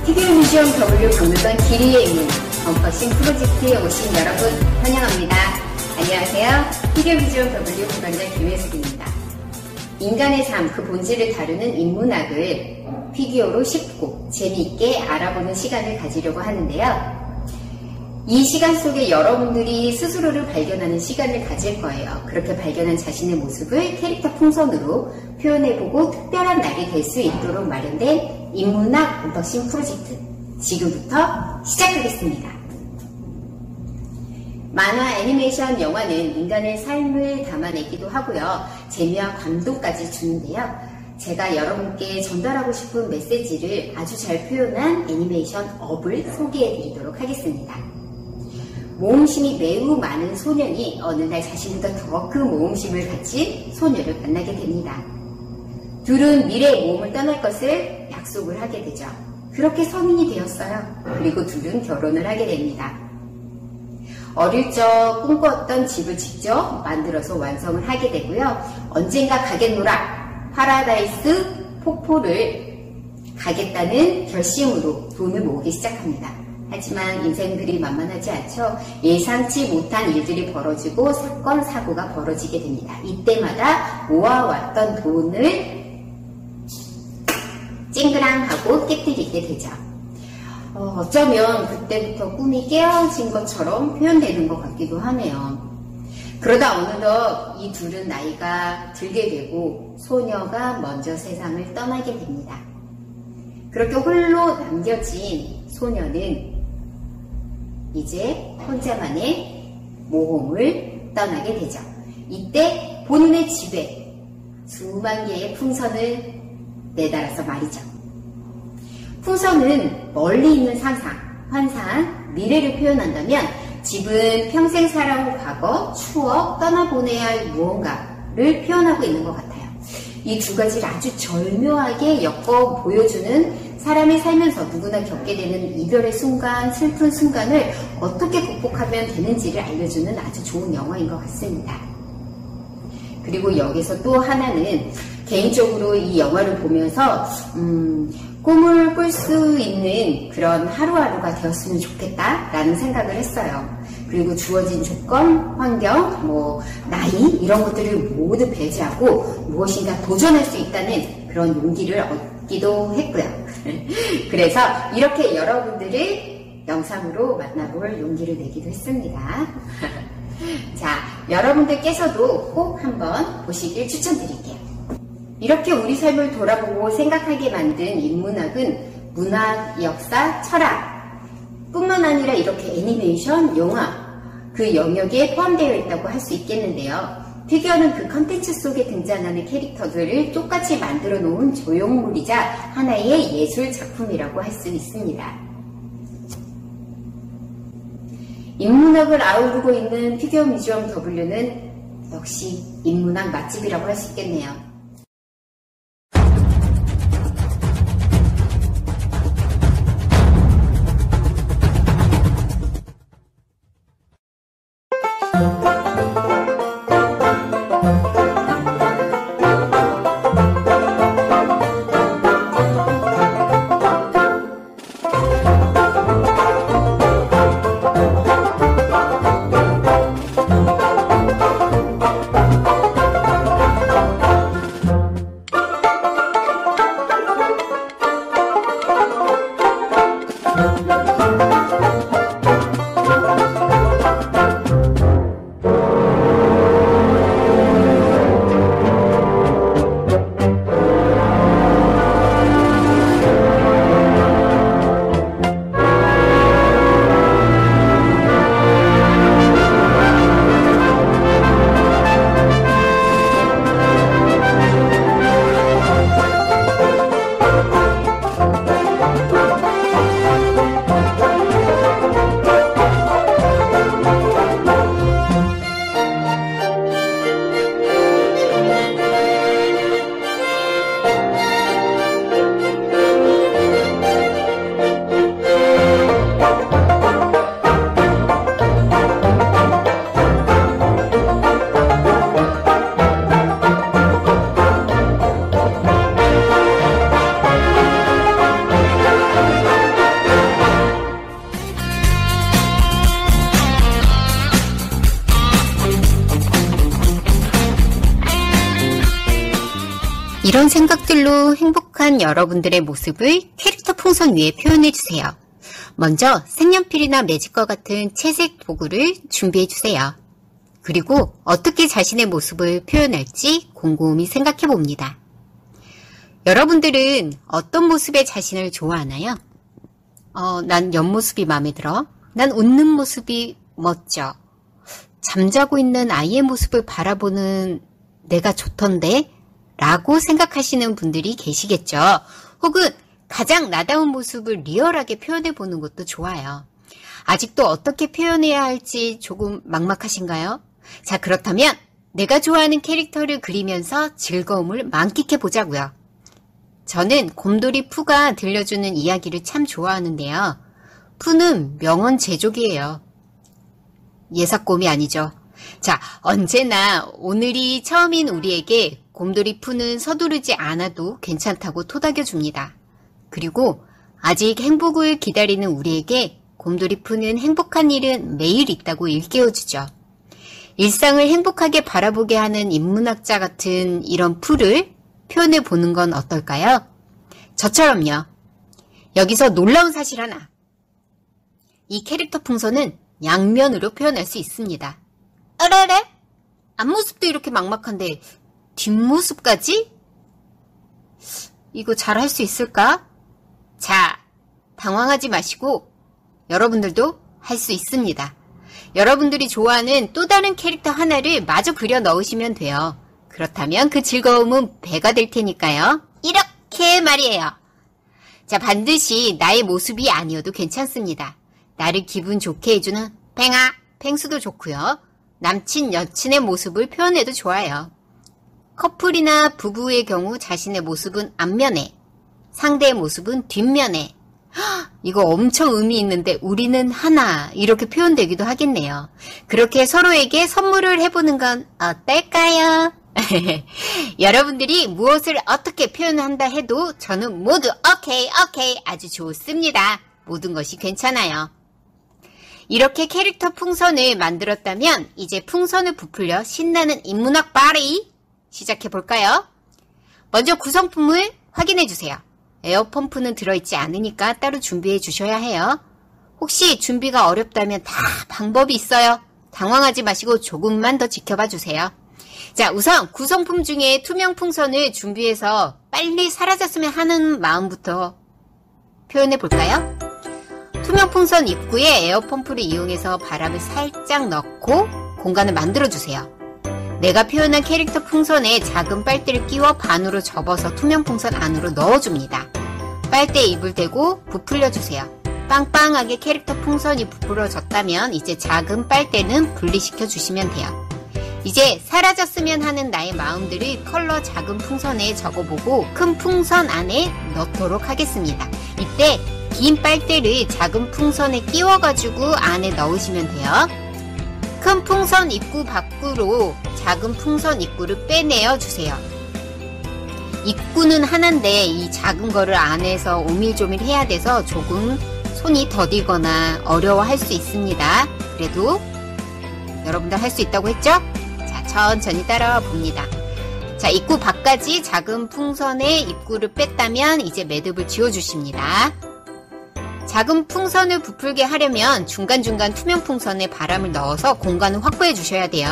피규어 뮤지엄 W 박물관 길이의 문 언박싱 프로젝트에 오신 여러분 환영합니다. 안녕하세요. 피규어 뮤지엄 W 부관장 김혜숙입니다. 인간의 삶, 그 본질을 다루는 인문학을 피규어로 쉽고 재미있게 알아보는 시간을 가지려고 하는데요. 이 시간 속에 여러분들이 스스로를 발견하는 시간을 가질 거예요. 그렇게 발견한 자신의 모습을 캐릭터 풍선으로 표현해보고 특별한 날이 될 수 있도록 마련된 인문학 언박싱 프로젝트, 지금부터 시작하겠습니다. 만화, 애니메이션, 영화는 인간의 삶을 담아내기도 하고요. 재미와 감동까지 주는데요. 제가 여러분께 전달하고 싶은 메시지를 아주 잘 표현한 애니메이션 업을 소개해드리도록 하겠습니다. 모험심이 매우 많은 소년이 어느 날 자신보다 더 큰 모험심을 가진 소녀를 만나게 됩니다. 둘은 미래의 모험을 떠날 것을 약속을 하게 되죠. 그렇게 성인이 되었어요. 그리고 둘은 결혼을 하게 됩니다. 어릴 적 꿈꿔왔던 집을 직접 만들어서 완성을 하게 되고요. 언젠가 가겠노라, 파라다이스 폭포를 가겠다는 결심으로 돈을 모으기 시작합니다. 하지만 인생들이 만만하지 않죠. 예상치 못한 일들이 벌어지고 사건, 사고가 벌어지게 됩니다. 이때마다 모아왔던 돈을 찡그랑하고 깨뜨리게 되죠. 어쩌면 그때부터 꿈이 깨어진 것처럼 표현되는 것 같기도 하네요. 그러다 어느덧 이 둘은 나이가 들게 되고 소녀가 먼저 세상을 떠나게 됩니다. 그렇게 홀로 남겨진 소녀는 이제 혼자만의 모험을 떠나게 되죠. 이때 본인의 집에 수만 개의 풍선을 내달아서 말이죠. 풍선은 멀리 있는 상상, 환상, 미래를 표현한다면 집은 평생 살아온 과거, 추억, 떠나보내야 할 무언가를 표현하고 있는 것 같아요. 이 두 가지를 아주 절묘하게 엮어 보여주는, 사람이 살면서 누구나 겪게 되는 이별의 순간, 슬픈 순간을 어떻게 극복하면 되는지를 알려주는 아주 좋은 영화인 것 같습니다. 그리고 여기서 또 하나는, 개인적으로 이 영화를 보면서 꿈을 꿀 수 있는 그런 하루하루가 되었으면 좋겠다라는 생각을 했어요. 그리고 주어진 조건, 환경, 나이 이런 것들을 모두 배제하고 무엇인가 도전할 수 있다는 그런 용기를 얻기도 했고요. 그래서 이렇게 여러분들을 영상으로 만나볼 용기를 내기도 했습니다. 자, 여러분들께서도 꼭 한번 보시길 추천드릴게요. 이렇게 우리 삶을 돌아보고 생각하게 만든 인문학은 문학, 역사, 철학 뿐만 아니라 이렇게 애니메이션, 영화 그 영역에 포함되어 있다고 할 수 있겠는데요. 피규어는 그 컨텐츠 속에 등장하는 캐릭터들을 똑같이 만들어 놓은 조형물이자 하나의 예술 작품이라고 할 수 있습니다. 인문학을 아우르고 있는 피규어 뮤지엄 W는 역시 인문학 맛집이라고 할 수 있겠네요. 이런 생각들로 행복한 여러분들의 모습을 캐릭터 풍선 위에 표현해주세요. 먼저 색연필이나 매직과 같은 채색 도구를 준비해주세요. 그리고 어떻게 자신의 모습을 표현할지 곰곰이 생각해봅니다. 여러분들은 어떤 모습의 자신을 좋아하나요? 난 옆모습이 마음에 들어. 난 웃는 모습이 멋져. 잠자고 있는 아이의 모습을 바라보는 내가 좋던데? 라고 생각하시는 분들이 계시겠죠. 혹은 가장 나다운 모습을 리얼하게 표현해보는 것도 좋아요. 아직도 어떻게 표현해야 할지 조금 막막하신가요? 자, 그렇다면 내가 좋아하는 캐릭터를 그리면서 즐거움을 만끽해보자고요. 저는 곰돌이 푸가 들려주는 이야기를 참 좋아하는데요. 푸는 명언 제조기예요. 예사곰이 아니죠. 자, 언제나 오늘이 처음인 우리에게 곰돌이 푸는 서두르지 않아도 괜찮다고 토닥여줍니다. 그리고 아직 행복을 기다리는 우리에게 곰돌이 푸는 행복한 일은 매일 있다고 일깨워주죠. 일상을 행복하게 바라보게 하는 인문학자 같은 이런 푸를 표현해 보는 건 어떨까요? 저처럼요. 여기서 놀라운 사실 하나. 이 캐릭터 풍선은 양면으로 표현할 수 있습니다. 어래래? 앞모습도 이렇게 막막한데 뒷모습까지? 이거 잘할 수 있을까? 자, 당황하지 마시고 여러분들도 할 수 있습니다. 여러분들이 좋아하는 또 다른 캐릭터 하나를 마저 그려 넣으시면 돼요. 그렇다면 그 즐거움은 배가 될 테니까요. 이렇게 말이에요. 자, 반드시 나의 모습이 아니어도 괜찮습니다. 나를 기분 좋게 해주는 팽아, 팽수도 좋고요. 남친, 여친의 모습을 표현해도 좋아요. 커플이나 부부의 경우 자신의 모습은 앞면에, 상대의 모습은 뒷면에. 이거 엄청 의미 있는데 우리는 하나 이렇게 표현되기도 하겠네요. 그렇게 서로에게 선물을 해보는 건 어떨까요? 여러분들이 무엇을 어떻게 표현한다 해도 저는 모두 오케이 아주 좋습니다. 모든 것이 괜찮아요. 이렇게 캐릭터 풍선을 만들었다면 이제 풍선을 부풀려 신나는 인문학 파티 시작해볼까요? 먼저 구성품을 확인해주세요. 에어펌프는 들어있지 않으니까 따로 준비해 주셔야 해요. 혹시 준비가 어렵다면 다 방법이 있어요. 당황하지 마시고 조금만 더 지켜봐 주세요. 자, 우선 구성품 중에 투명 풍선을 준비해서 빨리 사라졌으면 하는 마음부터 표현해 볼까요? 투명 풍선 입구에 에어펌프를 이용해서 바람을 살짝 넣고 공간을 만들어 주세요. 내가 표현한 캐릭터 풍선에 작은 빨대를 끼워 반으로 접어서 투명 풍선 안으로 넣어줍니다. 빨대에 입을 대고 부풀려주세요. 빵빵하게 캐릭터 풍선이 부풀어졌다면 이제 작은 빨대는 분리시켜 주시면 돼요. 이제 사라졌으면 하는 나의 마음들을 컬러 작은 풍선에 적어보고 큰 풍선 안에 넣도록 하겠습니다. 이때 긴 빨대를 작은 풍선에 끼워가지고 안에 넣으시면 돼요. 큰 풍선 입구 밖으로 작은 풍선 입구를 빼내어 주세요. 입구는 하나인데 이 작은 거를 안에서 오밀조밀 해야 돼서 조금 손이 더디거나 어려워할 수 있습니다. 그래도 여러분들 할 수 있다고 했죠? 자, 천천히 따라와 봅니다. 자, 입구 밖까지 작은 풍선의 입구를 뺐다면 이제 매듭을 지어주십니다. 작은 풍선을 부풀게 하려면 중간중간 투명 풍선에 바람을 넣어서 공간을 확보해 주셔야 돼요.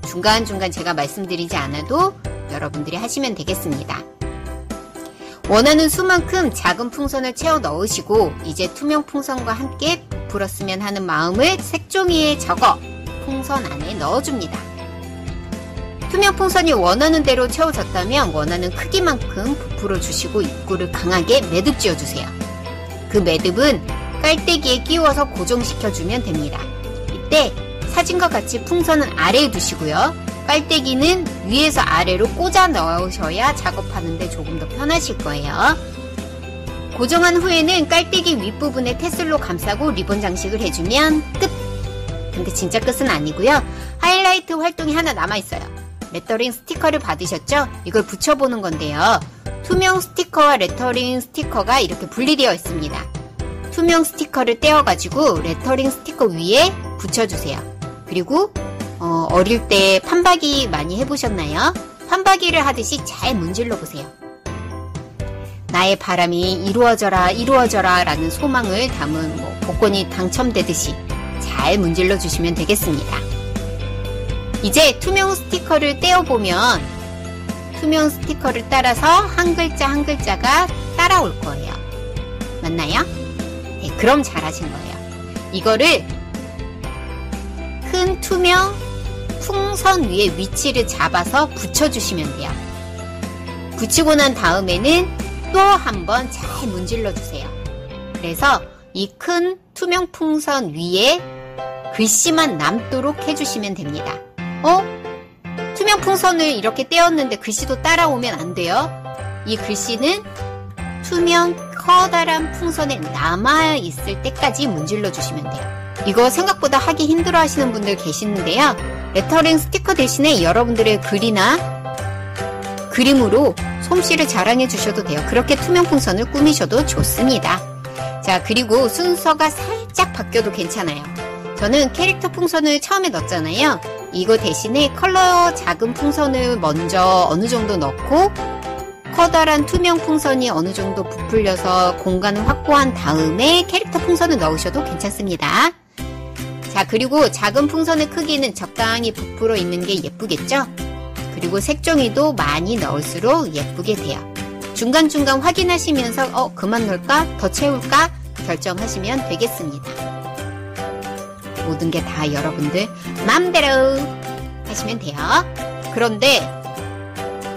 중간중간 제가 말씀드리지 않아도 여러분들이 하시면 되겠습니다. 원하는 수만큼 작은 풍선을 채워 넣으시고 이제 투명 풍선과 함께 부풀었으면 하는 마음을 색종이에 적어 풍선 안에 넣어줍니다. 투명 풍선이 원하는 대로 채워졌다면 원하는 크기만큼 부풀어 주시고 입구를 강하게 매듭 지어주세요. 그 매듭은 깔때기에 끼워서 고정시켜주면 됩니다. 이때 사진과 같이 풍선은 아래에 두시고요. 깔때기는 위에서 아래로 꽂아 넣으셔야 작업하는데 조금 더 편하실 거예요. 고정한 후에는 깔때기 윗부분에 테슬로 감싸고 리본 장식을 해주면 끝! 근데 진짜 끝은 아니고요. 하이라이트 활동이 하나 남아있어요. 레터링 스티커를 받으셨죠? 이걸 붙여보는 건데요. 투명 스티커와 레터링 스티커가 이렇게 분리되어 있습니다. 투명 스티커를 떼어가지고 레터링 스티커 위에 붙여주세요. 그리고 어릴 때 판박이 많이 해보셨나요? 판박이를 하듯이 잘 문질러 보세요. 나의 바람이 이루어져라 이루어져라 라는 소망을 담은 복권이 당첨되듯이 잘 문질러 주시면 되겠습니다. 이제 투명 스티커를 떼어보면 투명 스티커를 따라서 한 글자 한 글자가 따라올 거예요. 맞나요? 네, 그럼 잘하신 거예요. 이거를 큰 투명 풍선 위에 위치를 잡아서 붙여주시면 돼요. 붙이고 난 다음에는 또 한번 잘 문질러 주세요. 그래서 이 큰 투명 풍선 위에 글씨만 남도록 해주시면 됩니다. 투명 풍선을 이렇게 떼었는데 글씨도 따라오면 안 돼요. 이 글씨는 투명 커다란 풍선에 남아있을 때까지 문질러 주시면 돼요. 이거 생각보다 하기 힘들어 하시는 분들 계시는데요. 레터링 스티커 대신에 여러분들의 글이나 그림으로 솜씨를 자랑해 주셔도 돼요. 그렇게 투명 풍선을 꾸미셔도 좋습니다. 자, 그리고 순서가 살짝 바뀌어도 괜찮아요. 저는 캐릭터 풍선을 처음에 넣었잖아요. 이거 대신에 컬러 작은 풍선을 먼저 어느 정도 넣고 커다란 투명 풍선이 어느 정도 부풀려서 공간을 확보한 다음에 캐릭터 풍선을 넣으셔도 괜찮습니다. 자, 그리고 작은 풍선의 크기는 적당히 부풀어 있는 게 예쁘겠죠? 그리고 색종이도 많이 넣을수록 예쁘게 돼요. 중간중간 확인하시면서 그만 넣을까? 더 채울까? 결정하시면 되겠습니다. 모든 게 다 여러분들 맘대로 하시면 돼요. 그런데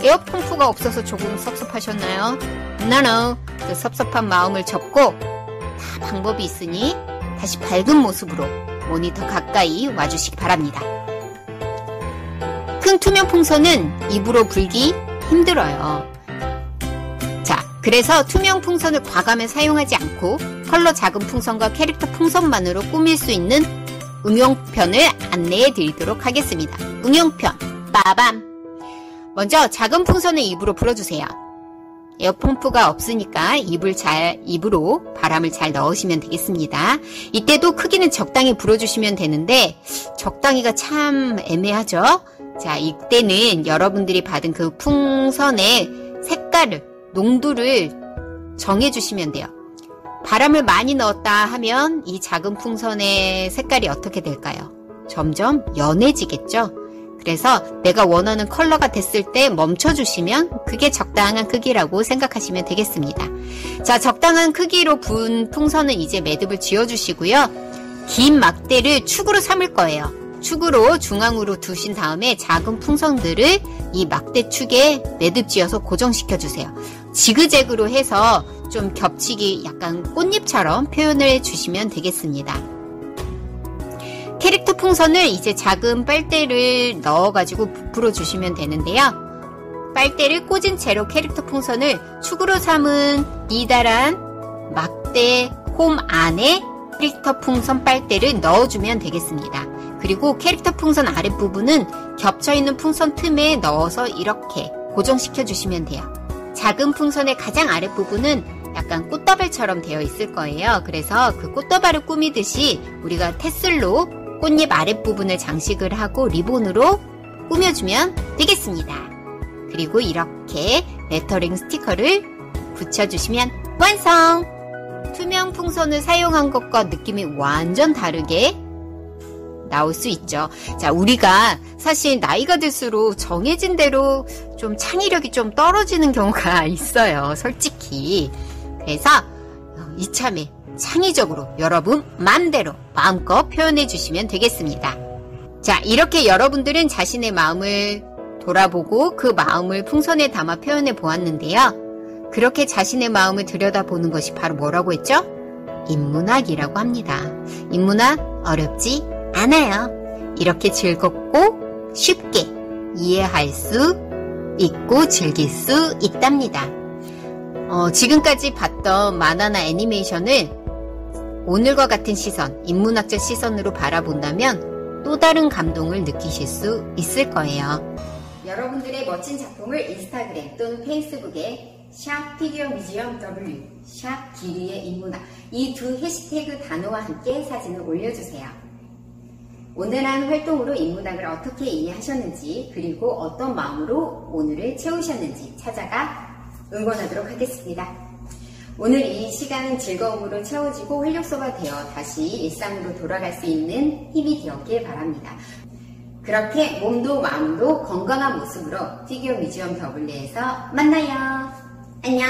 에어펌프가 없어서 조금 섭섭하셨나요? No. 그 섭섭한 마음을 접고 다 방법이 있으니 다시 밝은 모습으로 모니터 가까이 와주시기 바랍니다. 큰 투명 풍선은 입으로 불기 힘들어요. 자, 그래서 투명 풍선을 과감히 사용하지 않고 컬러 작은 풍선과 캐릭터 풍선만으로 꾸밀 수 있는 응용편을 안내해 드리도록 하겠습니다. 응용편, 빠밤! 먼저 작은 풍선을 입으로 불어주세요. 에어펌프가 없으니까 입으로 바람을 잘 넣으시면 되겠습니다. 이때도 크기는 적당히 불어주시면 되는데 적당히가 참 애매하죠? 자, 이때는 여러분들이 받은 그 풍선의 색깔을, 농도를 정해주시면 돼요. 바람을 많이 넣었다 하면 이 작은 풍선의 색깔이 어떻게 될까요? 점점 연해지겠죠? 그래서 내가 원하는 컬러가 됐을 때 멈춰주시면 그게 적당한 크기라고 생각하시면 되겠습니다. 자, 적당한 크기로 분 풍선은 이제 매듭을 지어주시고요. 긴 막대를 축으로 삼을 거예요. 축으로 중앙으로 두신 다음에 작은 풍선들을 이 막대 축에 매듭 지어서 고정시켜주세요. 지그재그로 해서 좀 겹치기 약간 꽃잎처럼 표현을 해주시면 되겠습니다. 캐릭터 풍선을 이제 작은 빨대를 넣어가지고 부풀어 주시면 되는데요. 빨대를 꽂은 채로 캐릭터 풍선을 축으로 삼은 이달한 막대 홈 안에 캐릭터 풍선 빨대를 넣어주면 되겠습니다. 그리고 캐릭터 풍선 아랫부분은 겹쳐있는 풍선 틈에 넣어서 이렇게 고정시켜 주시면 돼요. 작은 풍선의 가장 아랫부분은 약간 꽃다발처럼 되어 있을 거예요. 그래서 그 꽃다발을 꾸미듯이 우리가 테슬로 꽃잎 아랫부분을 장식을 하고 리본으로 꾸며주면 되겠습니다. 그리고 이렇게 레터링 스티커를 붙여주시면 완성! 투명 풍선을 사용한 것과 느낌이 완전 다르게 나올 수 있죠. 자, 우리가 사실 나이가 들수록 정해진 대로 좀 창의력이 좀 떨어지는 경우가 있어요. 솔직히. 그래서 이참에 창의적으로 여러분 마음대로 마음껏 표현해 주시면 되겠습니다. 자, 이렇게 여러분들은 자신의 마음을 돌아보고 그 마음을 풍선에 담아 표현해 보았는데요. 그렇게 자신의 마음을 들여다보는 것이 바로 뭐라고 했죠? 인문학이라고 합니다. 인문학 어렵지 않아요. 이렇게 즐겁고 쉽게 이해할 수 있고 즐길 수 있답니다. 지금까지 봤던 만화나 애니메이션을 오늘과 같은 시선, 인문학적 시선으로 바라본다면 또 다른 감동을 느끼실 수 있을 거예요. 여러분들의 멋진 작품을 인스타그램 또는 페이스북에 샵피규어뮤지엄W, 샵 기리의 인문학 이 두 해시태그 단어와 함께 사진을 올려주세요. 오늘한 활동으로 인문학을 어떻게 이해하셨는지 그리고 어떤 마음으로 오늘을 채우셨는지 찾아가 응원하도록 하겠습니다. 오늘 이 시간은 즐거움으로 채워지고 활력소가 되어 다시 일상으로 돌아갈 수 있는 힘이 되었길 바랍니다. 그렇게 몸도 마음도 건강한 모습으로 피규어 뮤지엄 더블리에서 만나요. 안녕.